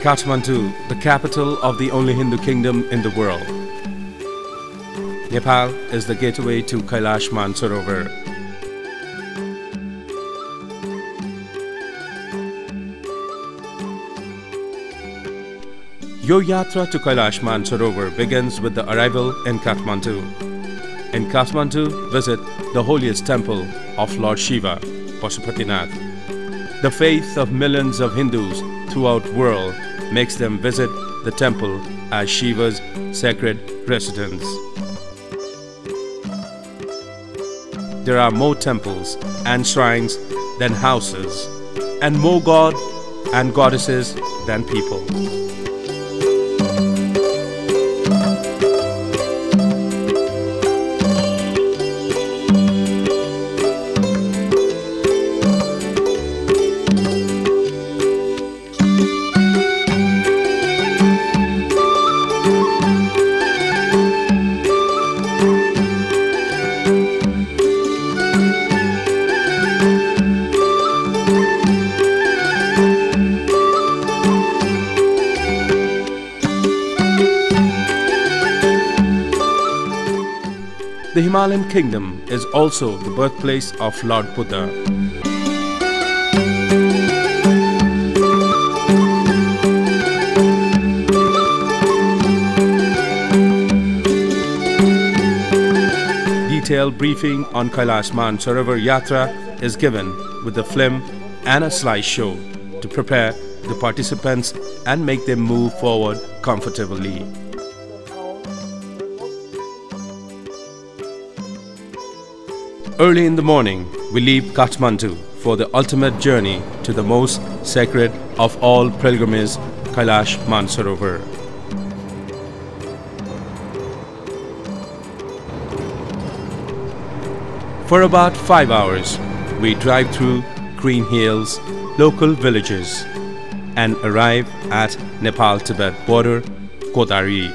Kathmandu, the capital of the only Hindu kingdom in the world. Nepal is the gateway to Kailash Manasarovar. Your Yatra to Kailash Manasarovar begins with the arrival in Kathmandu. In Kathmandu, visit the holiest temple of Lord Shiva, Pashupatinath. The faith of millions of Hindus throughout the world makes them visit the temple as Shiva's sacred residence. There are more temples and shrines than houses, and more god and goddesses than people. The Himalayan kingdom is also the birthplace of Lord Buddha. Detailed briefing on Kailash Manasarovar Yatra is given with a film and a slideshow to prepare the participants and make them move forward comfortably. Early in the morning, we leave Kathmandu for the ultimate journey to the most sacred of all pilgrimages, Kailash Manasarovar. For about 5 hours, we drive through green hills, local villages, and arrive at Nepal-Tibet border, Kodari.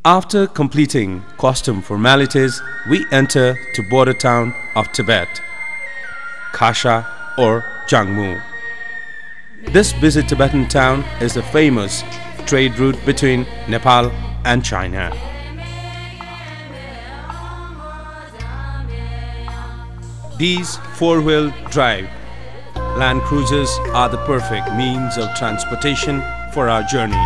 After completing custom formalities, we enter to border town of Tibet, Khasha or Jangmu. This busy Tibetan town is the famous trade route between Nepal and China. These four-wheel drive land cruisers are the perfect means of transportation for our journey.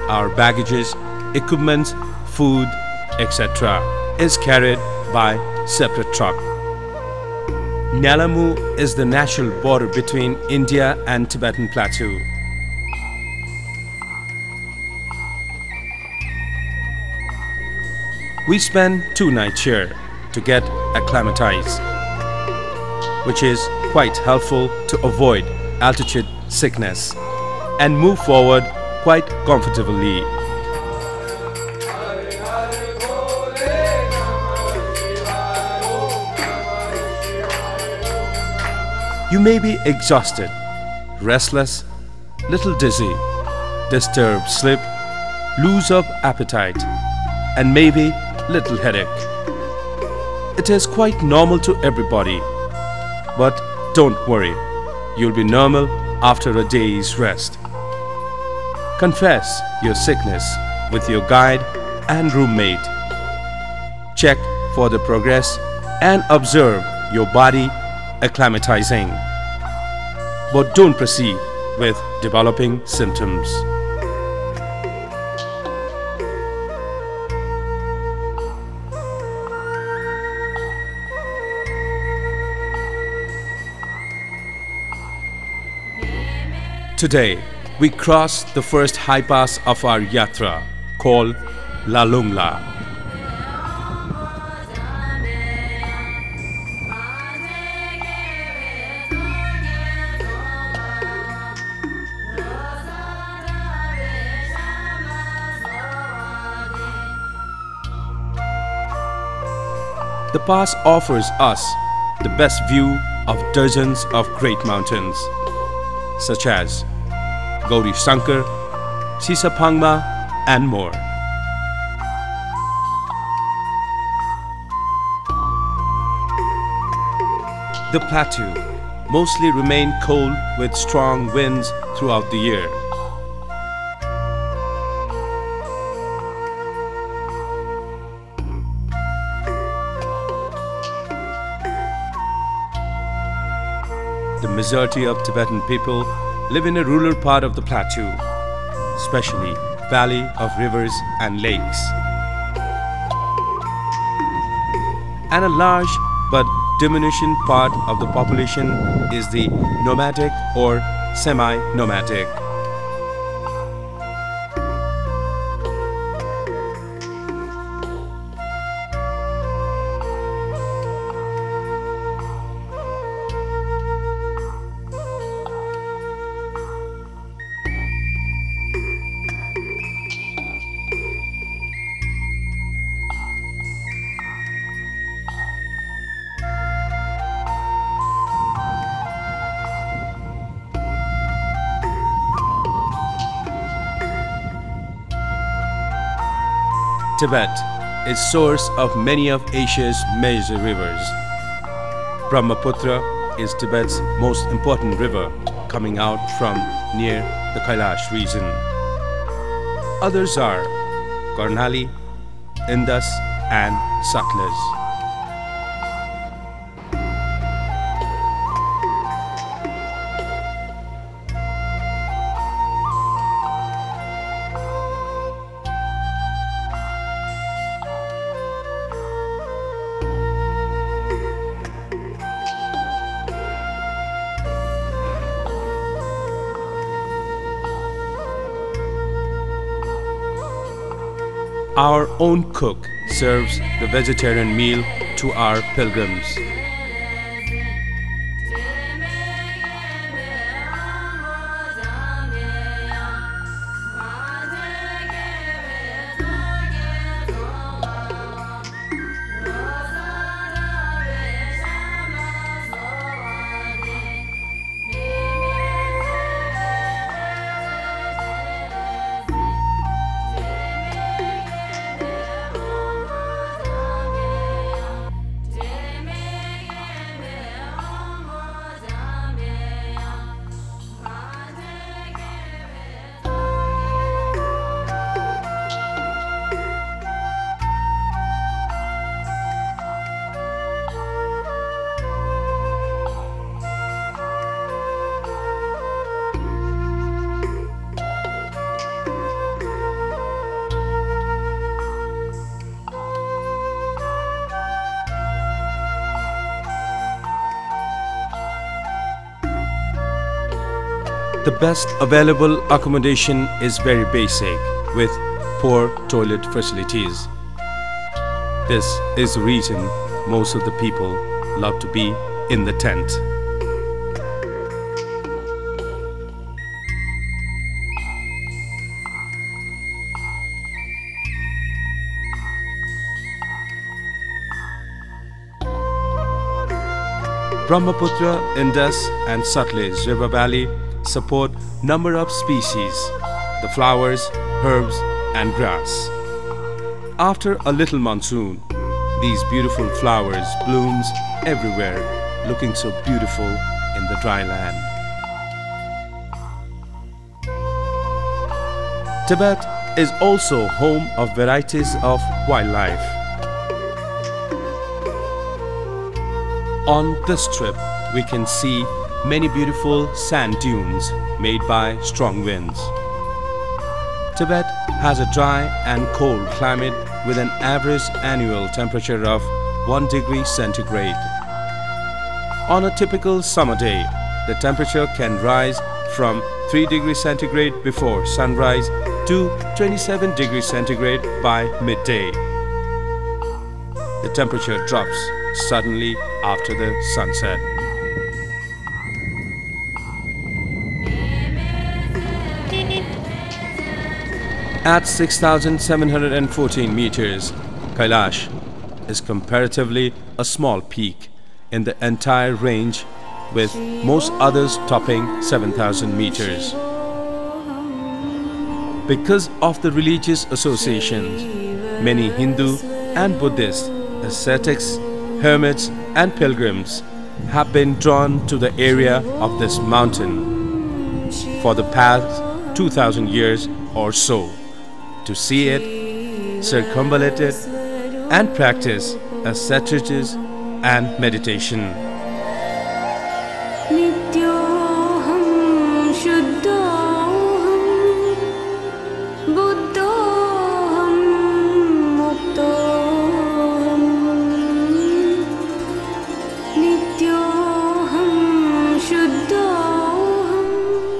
Our baggages, equipment, food, etc. is carried by separate truck. Nalamu is the natural border between India and Tibetan Plateau. We spend 2 nights here to get acclimatized, which is quite helpful to avoid altitude sickness and move forward quite comfortably. You may be exhausted, restless, little dizzy, disturbed sleep, lose of appetite, and maybe little headache. It is quite normal to everybody, but don't worry, you'll be normal after a day's rest. Confess your sickness with your guide and roommate. Check for the progress and observe your body acclimatizing. But don't proceed with developing symptoms. Today, we cross the first high pass of our Yatra, called La Lungla. The pass offers us the best view of dozens of great mountains, such as Gauri Shankar, Sisapangma, and more. The plateau mostly remain cold with strong winds throughout the year. The majority of Tibetan people live in a rural part of the plateau, especially valley of rivers and lakes. And a large but diminishing part of the population is the nomadic or semi-nomadic. Tibet is source of many of Asia's major rivers. Brahmaputra is Tibet's most important river, coming out from near the Kailash region. Others are Karnali, Indus, and Satluj. Our own cook serves the vegetarian meal to our pilgrims. The best available accommodation is very basic, with poor toilet facilities. This is the reason most of the people love to be in the tent. Brahmaputra, Indus, and Satluj river valley support number of species, the flowers, herbs, and grass. After a little monsoon, these beautiful flowers blooms everywhere, looking so beautiful in the dry land. Tibet is also home of varieties of wildlife. On this trip, we can see many beautiful sand dunes made by strong winds. Tibet has a dry and cold climate with an average annual temperature of 1 degree centigrade. On a typical summer day, the temperature can rise from 3 degrees centigrade before sunrise to 27 degrees centigrade by midday. The temperature drops suddenly after the sunset. At 6,714 meters, Kailash is comparatively a small peak in the entire range, with most others topping 7,000 meters. Because of the religious associations, many Hindu and Buddhist ascetics, hermits and pilgrims have been drawn to the area of this mountain for the past 2,000 years or so to see it, circumambulate it and practice asceticism and meditation.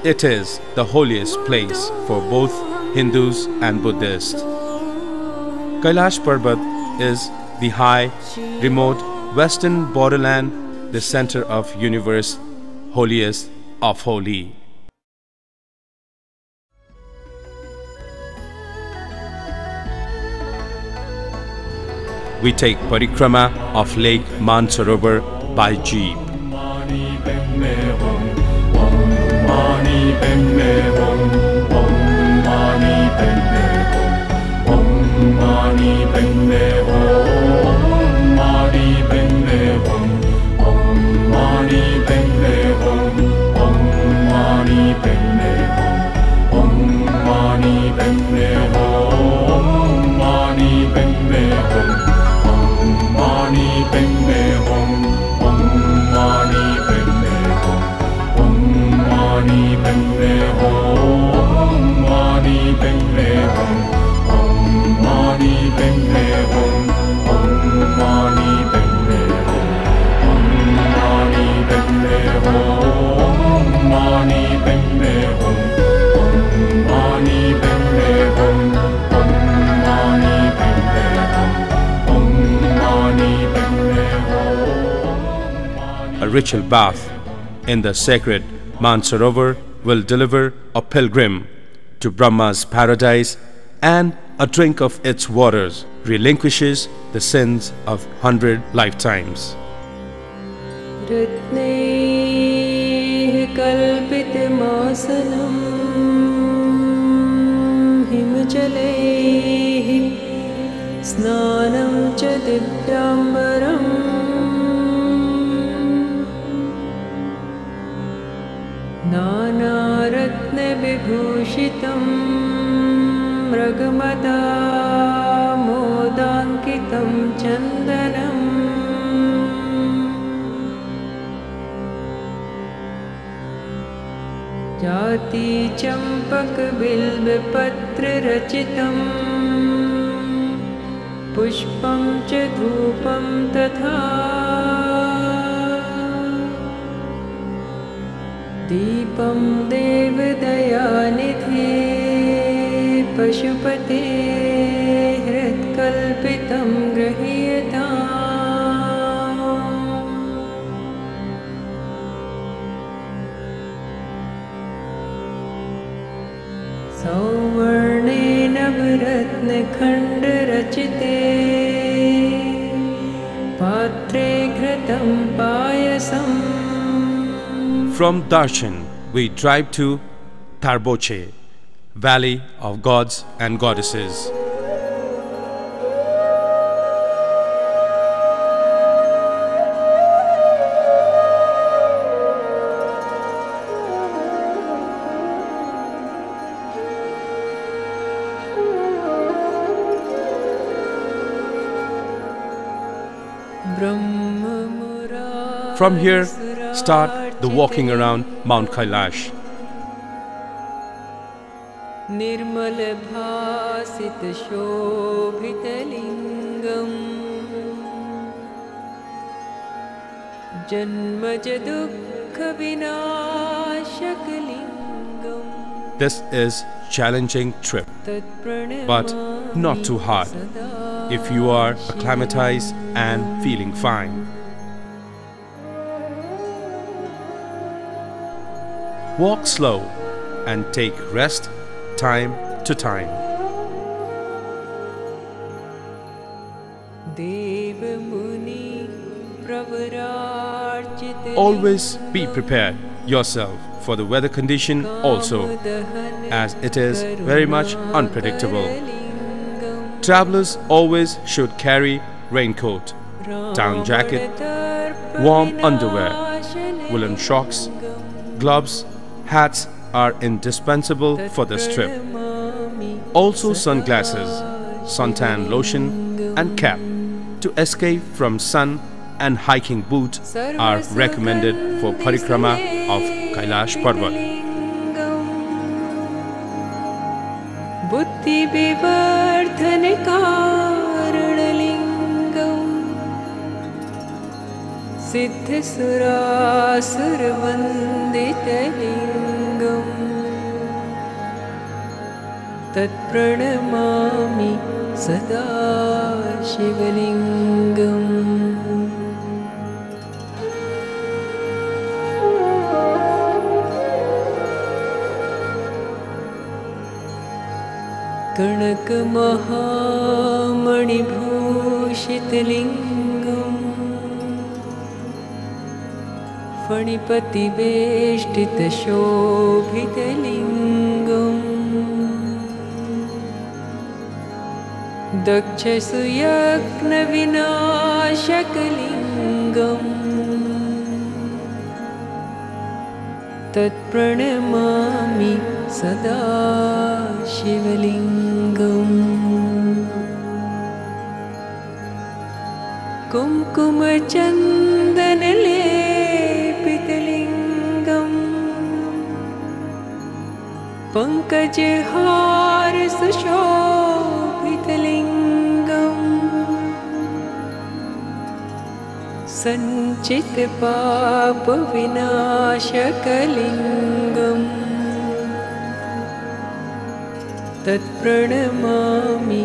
It is the holiest place for both Hindus and Buddhists. Kailash Parbat is the high, remote western borderland, the center of universe, holiest of holy. We take parikrama of Lake Manasarovar by jeep. A ritual bath in the sacred Manasarovar will deliver a pilgrim to Brahma's paradise, and a drink of its waters relinquishes the sins of 100 lifetimes. विभूषितं मृगमदा मोदाङ्कितं चन्दनम् जाति चम्पक बिल्वपत्र रचितं पुष्पं च धूपं तथा दीपं देवदयानिधे पशुपते हृत्कल्पितं गृह्यताम् सौवर्णेन रत्नखण्डरचिते पात्रे घृतं पायसम्. From Darshan, we drive to Tarboche, Valley of Gods and Goddesses. From here, start the walking around Mount Kailash. निर्मल भासित शोभित लिंगम जन्मज दुःख विनाशक लिंगम. This is challenging trip, but not too hard if you are acclimatized and feeling fine. Walk slow and take rest time to time. Dev Always be prepared yourself for the weather condition also, as it is very much unpredictable. Travelers always should carry raincoat, down jacket, warm underwear, woolen socks, gloves, hats are indispensable for this trip. Also sunglasses, suntan lotion and cap to escape from sun, and hiking boots are recommended for parikrama of Kailash Parvat. Buddhi vivardhan karanalingam Siddha surasur vanditalingam Tat pranamami sada shivalingam कनक महामणिभूषितलिङ्गम् फणिपतिवेष्टितशोभितलिङ्गम् दक्षसुयज्ञविनाशकलिङ्गम् तत्प्रणमामि सदा शिवलिङ्गम् कुङ्कुमचन्दनलेपितलिङ्गम् पङ्कजहारसुशोभितलिङ्गम् सञ्चितपापविनाशकलिङ्गम् तत्प्रणमामि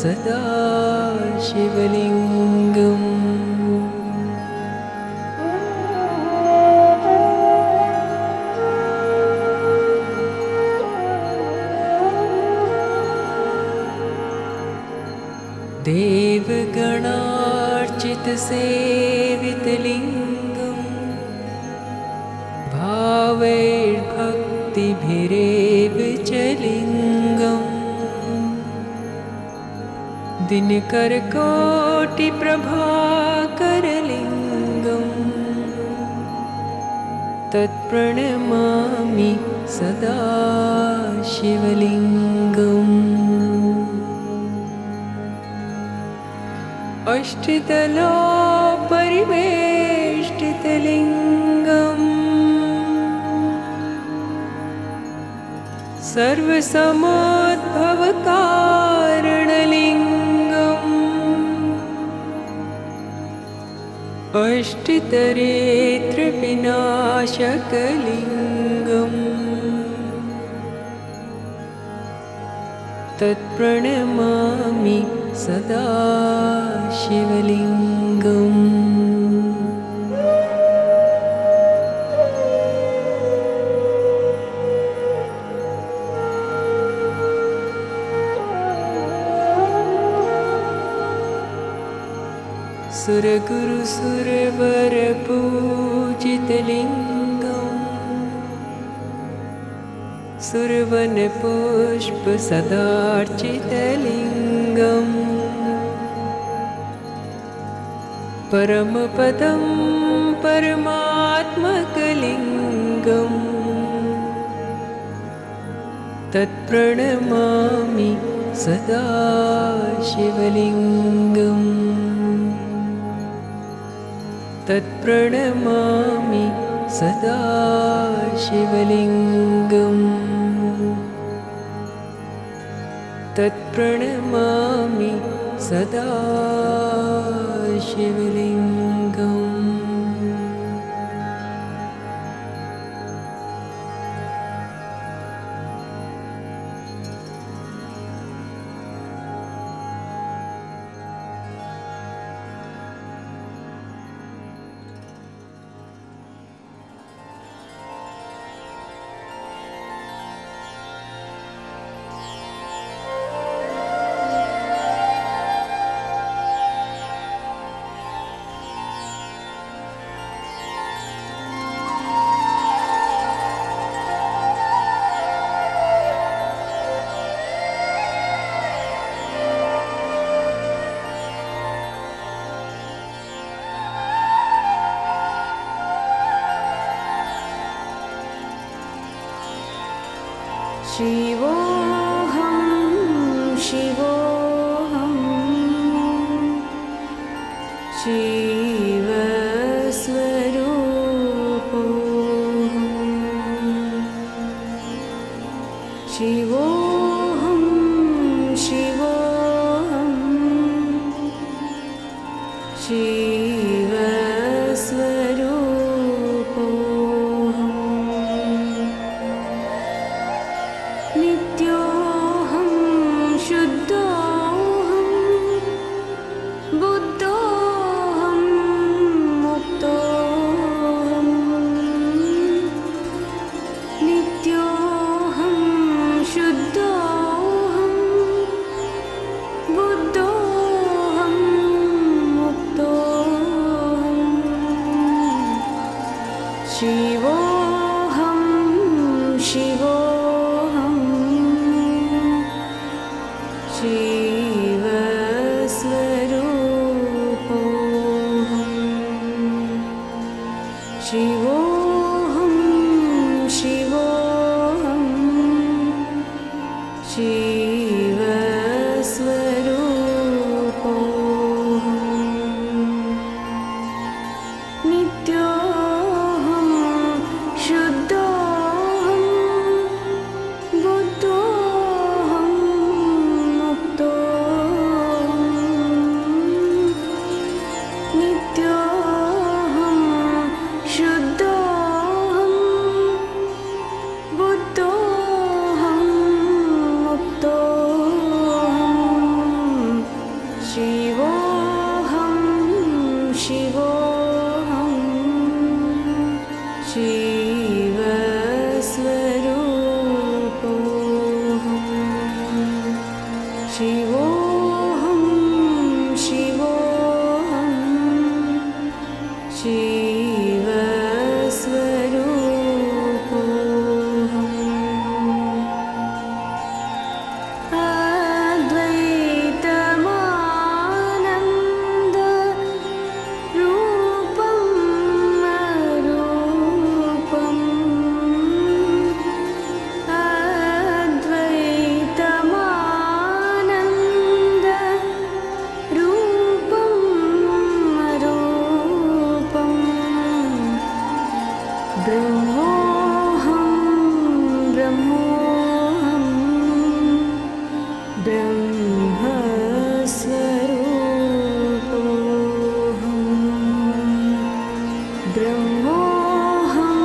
सदा शिवलिङ्गम् देवगणार्चितसेवितलिङ्गम् भावैर्भक्तिभिरेव च लिङ्गम् दिनकरकोटिप्रभाकरलिङ्गम् तत्प्रणमामि सदा शिवलिङ्गम् अष्टदलोपरिवेष्टितलिङ्गम् सर्वसमोद्भवकारणलिङ्गम् अष्टतरेत्रविनाशकलिङ्गम् तत्प्रणमामि सदा शिवलिङ्गम् सुरगुरुसुरवरपूजितलिङ्गम् सुरवनपुष्पसदार्चितलिङ्गम् परमपदं परमात्मकलिङ्गम् तत्प्रणमामि सदा शिवलिङ्गम् तत्प्रणमामि सदा शिवलिङ्गम् तत्प्रणमामि सदा शिवलिङ्गम् शिवोऽहं शिवोऽहं शिवस्वरूपोऽहं शिवोऽहं शिवोऽहं शिवस्वरूपोऽहं नित्योऽहं शुद्धोऽहं बुद्धोऽहं मुक्तोऽहं नित्योऽहं शुद्धोऽहं बुद्धोऽहं मुक्तोऽहं शिवोऽहं शिवोऽहं शिवस्वरूपोऽहं शिवोऽहं शिवोऽहं शिवस्वरूपोऽहं नित्योऽहं शुद्धोऽहं बुद्धोऽहं मुक्तोऽहं नित्योऽहं शुद्धोऽहं बुद्धोऽहं मुक्तोऽहं शिवोऽहं शिवोऽहं शिवस्वरूपोऽहं शिवोऽहं शिवोऽहं शिवस्वरूपोऽहम् अद्वैतमानन्द रूपं अरूपम् अद्वैतमानन्द रूपं अरूपम् ब्रह्मोऽहं ब्रह्मोऽहं ब्रह्मस्वरूपोऽहं ब्रह्मोऽहं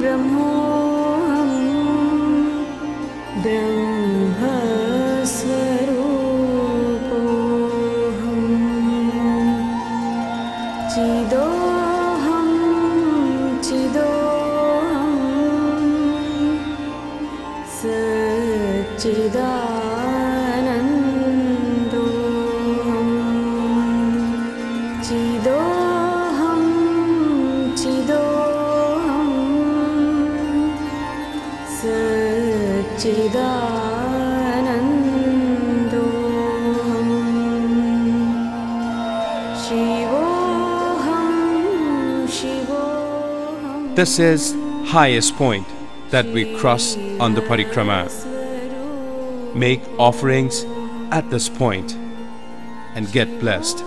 ब्रह्मोऽहं ब्रह्मस्वरूपोऽहं चिदोऽहं चिदोऽहं सच्चिदानन्दोऽहं चिदोऽहं चिदोऽहं सच्चिदानन्दोऽहं शिवोऽहं शिवोऽहं This is highest point that we cross on the parikrama. Make offerings at this point and get blessed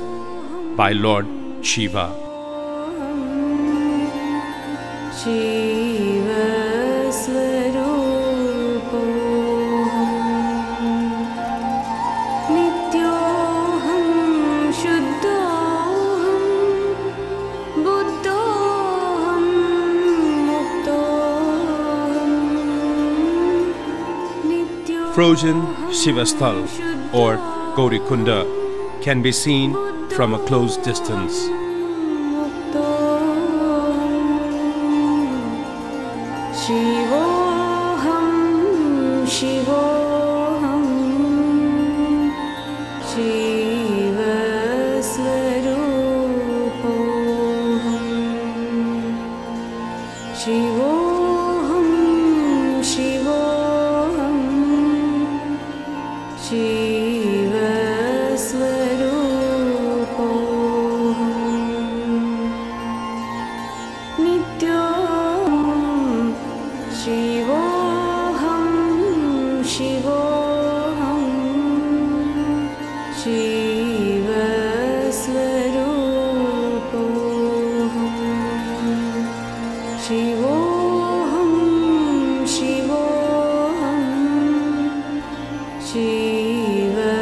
by Lord Shiva. शिवस्वरूपोऽहं नित्योऽहं शुद्धोऽहं बुद्धोऽहं मुक्तोऽहं नित्योऽहं Frozen Shivasthal or Gaurikunda can be seen from a close distance. शिवोऽहं शिवोऽहं शिवस्वरूपोऽहं शिवोऽहं शिवोऽहं शिवस्वरूपोऽहं नित्योऽहं शिवोऽहं शिवोऽहं शिवोऽहं शिवस्वरूपोऽहम्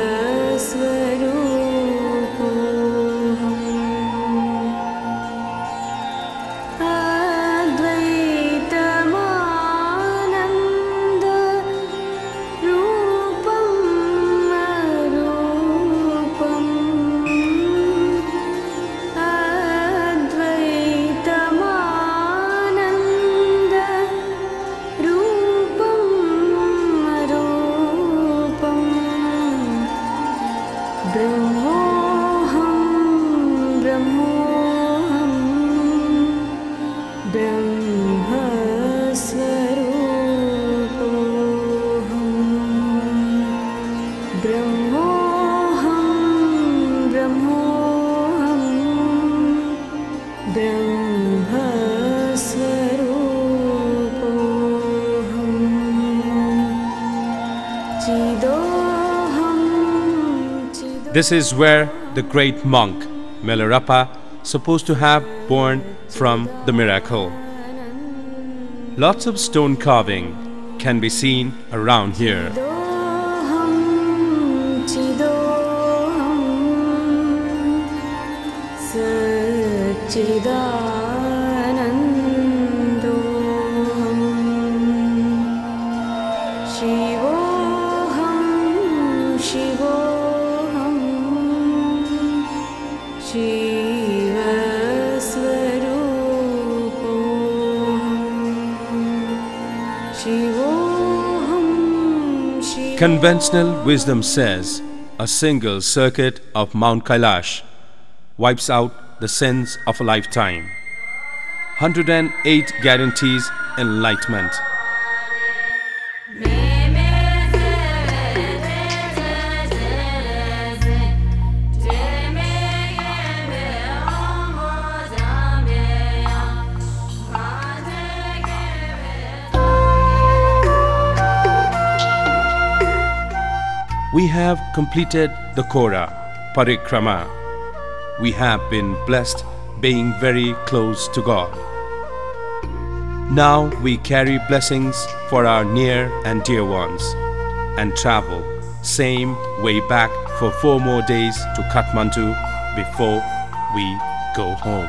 This is where the great monk Milarepa supposed to have born from the miracle. Lots of stone carving can be seen around here. Conventional wisdom says a single circuit of Mount Kailash wipes out the sins of a lifetime. 108 guarantees enlightenment. We have completed the Kora Parikrama. We have been blessed being very close to God. Now we carry blessings for our near and dear ones and travel same way back for 4 more days to Kathmandu before we go home.